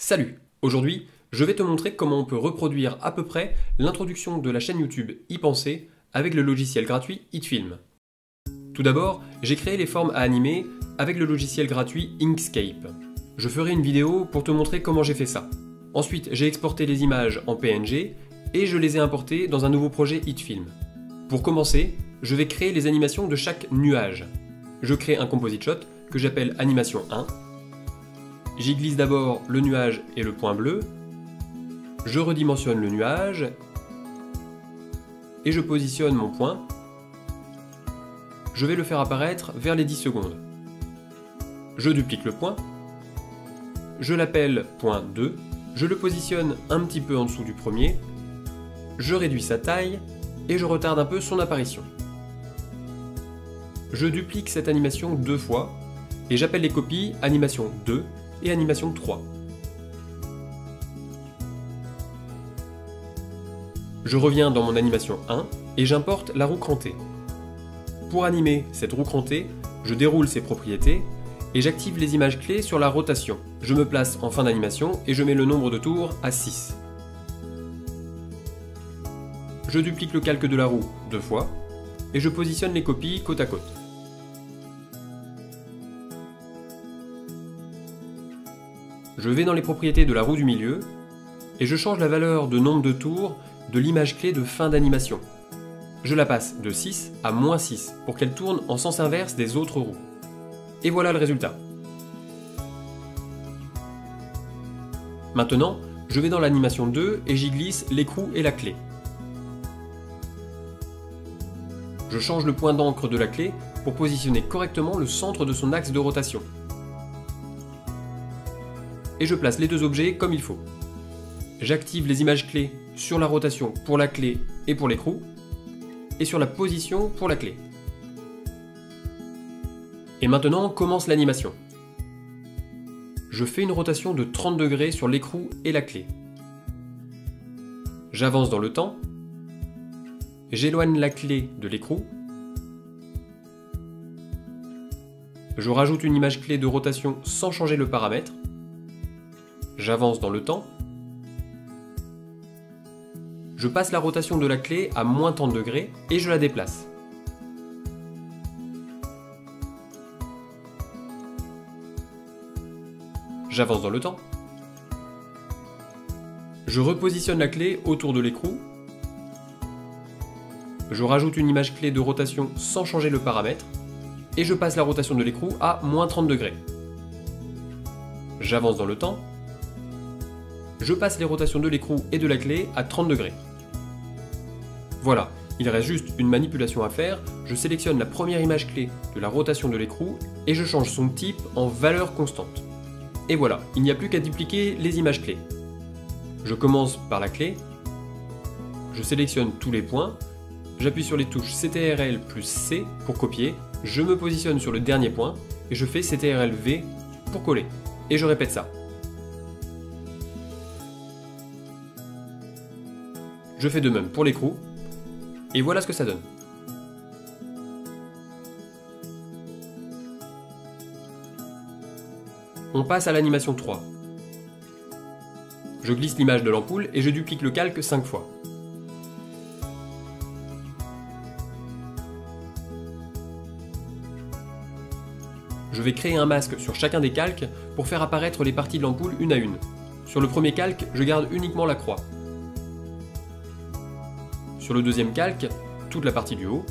Salut! Aujourd'hui, je vais te montrer comment on peut reproduire à peu près l'introduction de la chaîne YouTube y penser avec le logiciel gratuit HitFilm. Tout d'abord, j'ai créé les formes à animer avec le logiciel gratuit Inkscape. Je ferai une vidéo pour te montrer comment j'ai fait ça. Ensuite, j'ai exporté les images en PNG et je les ai importées dans un nouveau projet HitFilm. Pour commencer, je vais créer les animations de chaque nuage. Je crée un composite shot que j'appelle animation 1. J'y glisse d'abord le nuage et le point bleu. Je redimensionne le nuage et je positionne mon point. Je vais le faire apparaître vers les 10 secondes. Je duplique le point. Je l'appelle point 2. Je le positionne un petit peu en dessous du premier. Je réduis sa taille et je retarde un peu son apparition. Je duplique cette animation 2 fois et j'appelle les copies animation 2 et animation 3. Je reviens dans mon animation 1 et j'importe la roue crantée. Pour animer cette roue crantée, je déroule ses propriétés et j'active les images clés sur la rotation. Je me place en fin d'animation et je mets le nombre de tours à 6. Je duplique le calque de la roue 2 fois et je positionne les copies côte à côte. Je vais dans les propriétés de la roue du milieu et je change la valeur de nombre de tours de l'image clé de fin d'animation. Je la passe de 6 à moins 6 pour qu'elle tourne en sens inverse des autres roues. Et voilà le résultat. Maintenant, je vais dans l'animation 2 et j'y glisse l'écrou et la clé. Je change le point d'encre de la clé pour positionner correctement le centre de son axe de rotation. Et je place les deux objets comme il faut. J'active les images clés sur la rotation pour la clé et pour l'écrou, et sur la position pour la clé. Et maintenant commence l'animation. Je fais une rotation de 30 degrés sur l'écrou et la clé. J'avance dans le temps. J'éloigne la clé de l'écrou. Je rajoute une image clé de rotation sans changer le paramètre. J'avance dans le temps. Je passe la rotation de la clé à moins 30 degrés et je la déplace. J'avance dans le temps. Je repositionne la clé autour de l'écrou. Je rajoute une image clé de rotation sans changer le paramètre. Et je passe la rotation de l'écrou à moins 30 degrés. J'avance dans le temps. Je passe les rotations de l'écrou et de la clé à 30 degrés. Voilà, il reste juste une manipulation à faire. Je sélectionne la première image clé de la rotation de l'écrou et je change son type en valeur constante. Et voilà, il n'y a plus qu'à dupliquer les images clés. Je commence par la clé. Je sélectionne tous les points. J'appuie sur les touches CTRL plus C pour copier. Je me positionne sur le dernier point et je fais CTRL V pour coller. Et je répète ça. Je fais de même pour l'écrou, et voilà ce que ça donne. On passe à l'animation 3. Je glisse l'image de l'ampoule et je duplique le calque 5 fois. Je vais créer un masque sur chacun des calques pour faire apparaître les parties de l'ampoule une à une. Sur le premier calque, je garde uniquement la croix. Sur le deuxième calque, toute la partie du haut.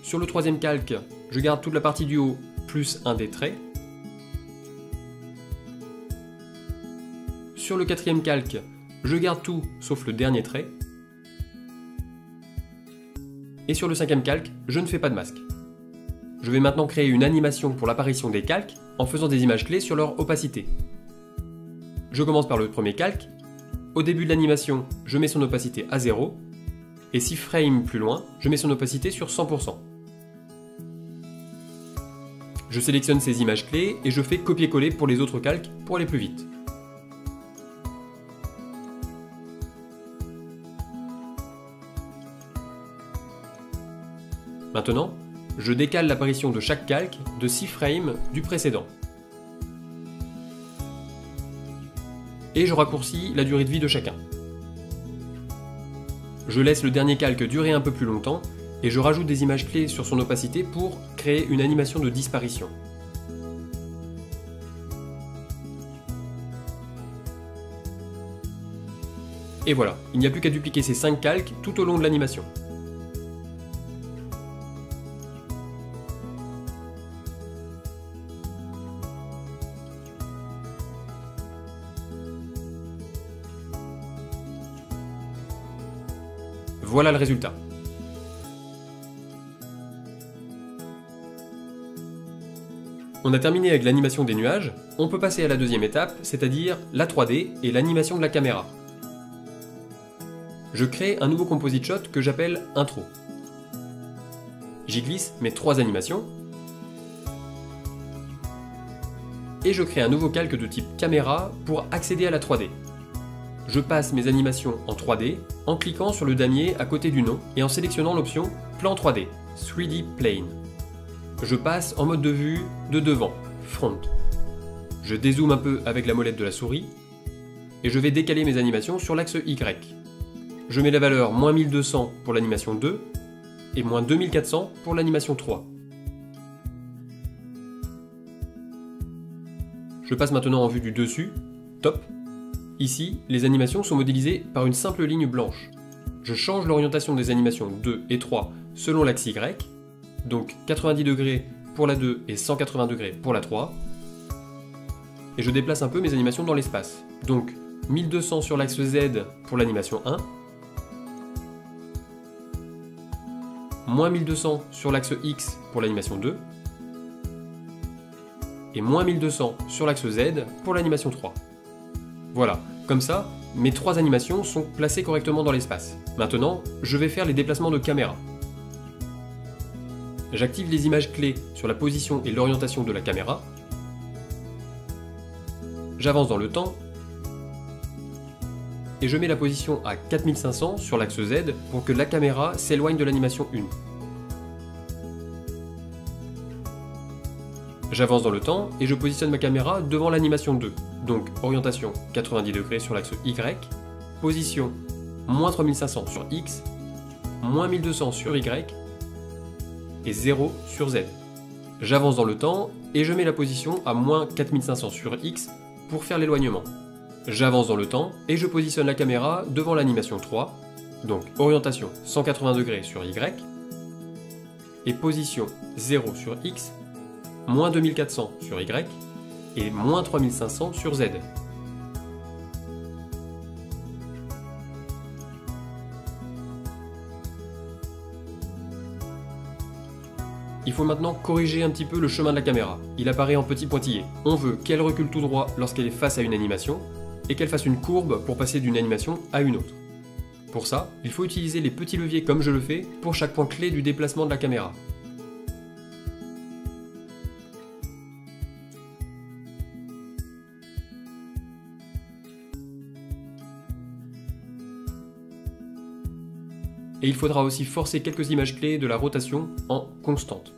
Sur le troisième calque, je garde toute la partie du haut plus un des traits. Sur le quatrième calque, je garde tout sauf le dernier trait. Et sur le cinquième calque, je ne fais pas de masque. Je vais maintenant créer une animation pour l'apparition des calques en faisant des images clés sur leur opacité. Je commence par le premier calque. Au début de l'animation, je mets son opacité à 0, et 6 frames plus loin, je mets son opacité sur 100%. Je sélectionne ces images clés et je fais copier-coller pour les autres calques pour aller plus vite. Maintenant, je décale l'apparition de chaque calque de 6 frames du précédent. et je raccourcis la durée de vie de chacun. Je laisse le dernier calque durer un peu plus longtemps, et je rajoute des images clés sur son opacité pour créer une animation de disparition. Et voilà, il n'y a plus qu'à dupliquer ces 5 calques tout au long de l'animation. Voilà le résultat. On a terminé avec l'animation des nuages, on peut passer à la deuxième étape, c'est-à-dire la 3D et l'animation de la caméra. Je crée un nouveau composite shot que j'appelle intro. J'y glisse mes 3 animations, et je crée un nouveau calque de type caméra pour accéder à la 3D. Je passe mes animations en 3D en cliquant sur le damier à côté du nom et en sélectionnant l'option Plan 3D, 3D Plane. Je passe en mode de vue de devant, Front. Je dézoome un peu avec la molette de la souris et je vais décaler mes animations sur l'axe Y. Je mets la valeur moins 1200 pour l'animation 2 et moins 2400 pour l'animation 3. Je passe maintenant en vue du dessus, Top. Ici, les animations sont modélisées par une simple ligne blanche. Je change l'orientation des animations 2 et 3 selon l'axe Y, donc 90 degrés pour la 2 et 180 degrés pour la 3. Et je déplace un peu mes animations dans l'espace. Donc 1200 sur l'axe Z pour l'animation 1, moins 1200 sur l'axe X pour l'animation 2, et moins 1200 sur l'axe Z pour l'animation 3. Voilà, comme ça, mes 3 animations sont placées correctement dans l'espace. Maintenant, je vais faire les déplacements de caméra. J'active les images clés sur la position et l'orientation de la caméra. J'avance dans le temps. Et je mets la position à 4500 sur l'axe Z pour que la caméra s'éloigne de l'animation 1. J'avance dans le temps et je positionne ma caméra devant l'animation 2. Donc orientation 90 degrés sur l'axe Y, position moins 3500 sur X, moins 1200 sur Y, et 0 sur Z. J'avance dans le temps et je mets la position à moins 4500 sur X pour faire l'éloignement. J'avance dans le temps et je positionne la caméra devant l'animation 3, donc orientation 180 degrés sur Y, et position 0 sur X, moins 2400 sur Y, et moins 3500 sur Z. Il faut maintenant corriger un petit peu le chemin de la caméra. Il apparaît en petit pointillé. On veut qu'elle recule tout droit lorsqu'elle est face à une animation, et qu'elle fasse une courbe pour passer d'une animation à une autre. Pour ça, il faut utiliser les petits leviers comme je le fais pour chaque point clé du déplacement de la caméra. Et il faudra aussi forcer quelques images clés de la rotation en constante.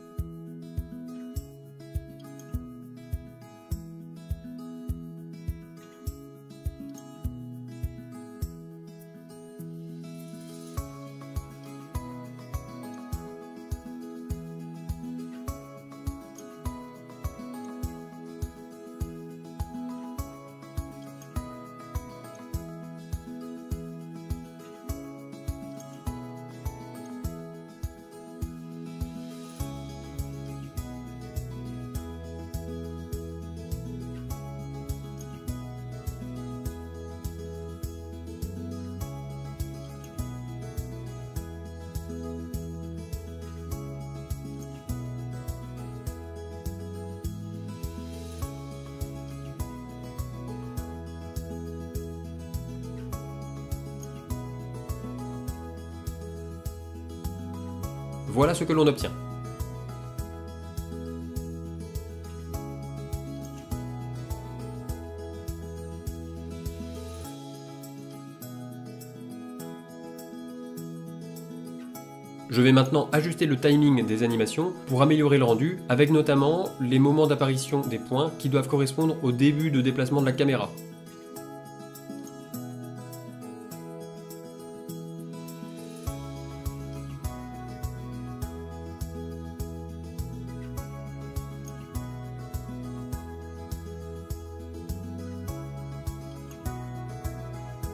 Voilà ce que l'on obtient. Je vais maintenant ajuster le timing des animations pour améliorer le rendu, avec notamment les moments d'apparition des points qui doivent correspondre au début de déplacement de la caméra.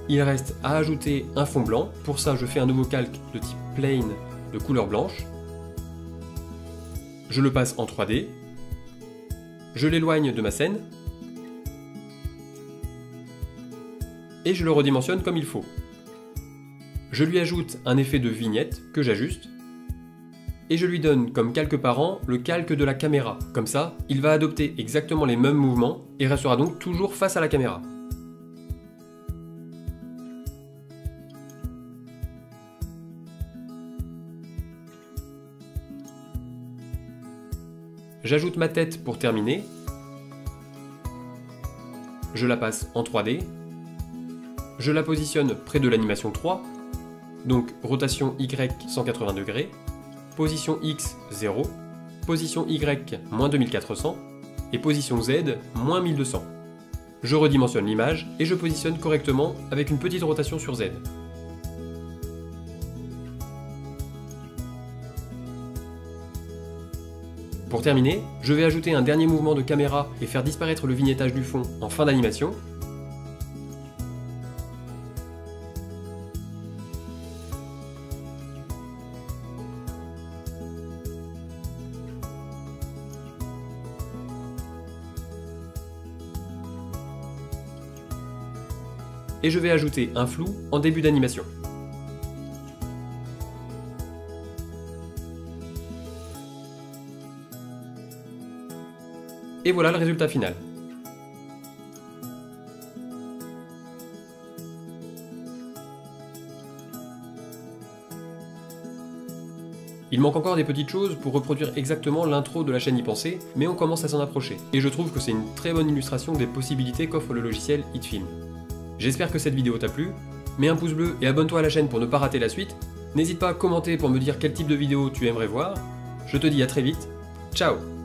il reste à ajouter un fond blanc. Pour ça, je fais un nouveau calque de type plane de couleur blanche. Je le passe en 3D. Je l'éloigne de ma scène. Et je le redimensionne comme il faut. Je lui ajoute un effet de vignette que j'ajuste. Et je lui donne comme calque parent le calque de la caméra. Comme ça, il va adopter exactement les mêmes mouvements et restera donc toujours face à la caméra. J'ajoute ma tête pour terminer. Je la passe en 3D. Je la positionne près de l'animation 3. Donc rotation Y 180 degrés. Position X 0, position Y moins 2400 et position Z moins 1200. Je redimensionne l'image et je positionne correctement avec une petite rotation sur Z. Pour terminer, je vais ajouter un dernier mouvement de caméra et faire disparaître le vignettage du fond en fin d'animation. Et je vais ajouter un flou en début d'animation. Et voilà le résultat final. Il manque encore des petites choses pour reproduire exactement l'intro de la chaîne YPenser, mais on commence à s'en approcher. Et je trouve que c'est une très bonne illustration des possibilités qu'offre le logiciel HitFilm. J'espère que cette vidéo t'a plu, mets un pouce bleu et abonne-toi à la chaîne pour ne pas rater la suite. N'hésite pas à commenter pour me dire quel type de vidéo tu aimerais voir. Je te dis à très vite, ciao!